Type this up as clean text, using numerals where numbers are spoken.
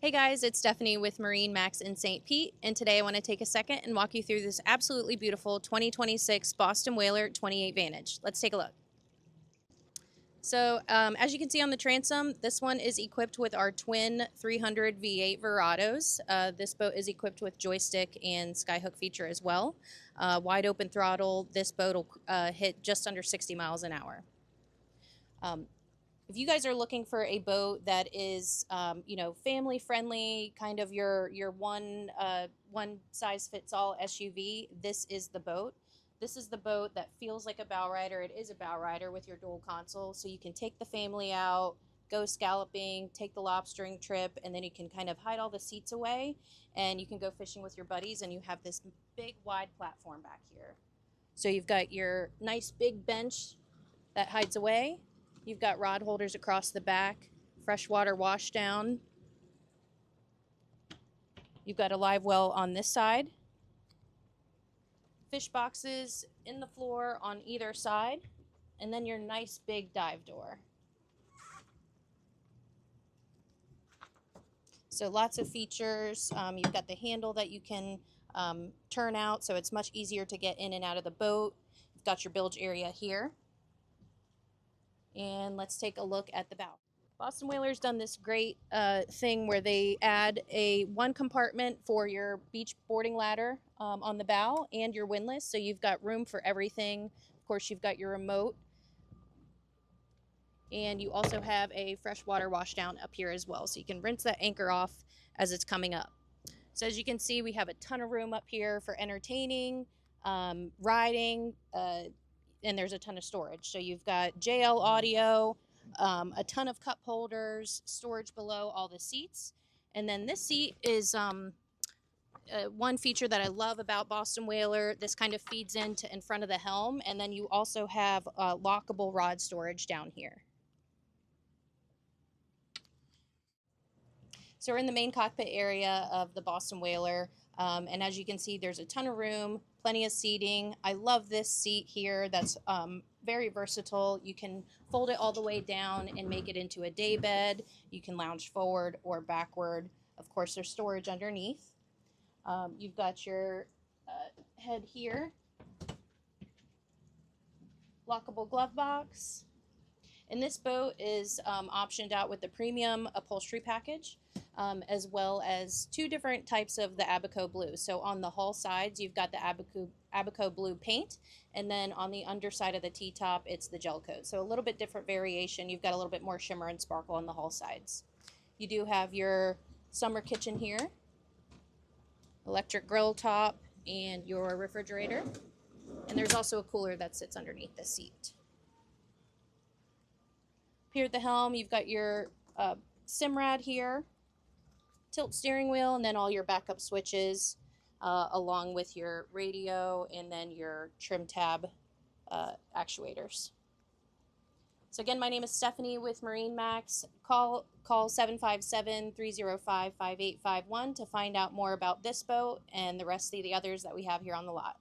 Hey guys, it's Stephanie with MarineMax in St. Pete, and today I want to take a second and walk you through this absolutely beautiful 2026 Boston Whaler 28 Vantage. Let's take a look. So, as you can see on the transom, this one is equipped with our twin 300 V8 Verados. This boat is equipped with joystick and skyhook feature as well. Wide open throttle, this boat will hit just under 60 miles an hour. If you guys are looking for a boat that is, family friendly, kind of your one size fits all SUV, this is the boat. This is the boat that feels like a bow rider. It is a bow rider with your dual console, so you can take the family out, go scalloping, take the lobstering trip, and then you can kind of hide all the seats away, and you can go fishing with your buddies, and you have this big wide platform back here. So you've got your nice big bench that hides away. You've got rod holders across the back, freshwater wash down. You've got a live well on this side. Fish boxes in the floor on either side. And then your nice big dive door. So lots of features. You've got the handle that you can turn out, so it's much easier to get in and out of the boat. You've got your bilge area here. And let's take a look at the bow. Boston Whaler's done this great thing where they add one compartment for your beach boarding ladder on the bow and your windlass, so you've got room for everything. Of course, you've got your remote, and you also have a freshwater washdown up here as well, so you can rinse that anchor off as it's coming up. So as you can see, we have a ton of room up here for entertaining, riding, and there's a ton of storage. So you've got JL audio, a ton of cup holders, storage below all the seats. And then this seat is one feature that I love about Boston Whaler. This kind of feeds in front of the helm, and then you also have lockable rod storage down here. So we're in the main cockpit area of the Boston Whaler, and as you can see, there's a ton of room, plenty of seating. I love this seat here. That's very versatile. You can fold it all the way down and make it into a day bed. You can lounge forward or backward. Of course, there's storage underneath. You've got your head here, lockable glove box. And this boat is optioned out with the premium upholstery package, as well as two different types of the Abaco blue. So on the hull sides, you've got the Abaco blue paint, and then on the underside of the T-top, it's the gel coat. So a little bit different variation. You've got a little bit more shimmer and sparkle on the hull sides. You do have your summer kitchen here, electric grill top, and your refrigerator. And there's also a cooler that sits underneath the seat. Here at the helm, you've got your Simrad here, tilt steering wheel, and then all your backup switches, along with your radio and then your trim tab actuators. So again, my name is Stephanie with MarineMax. Call 757-305-5851 to find out more about this boat and the rest of the others that we have here on the lot.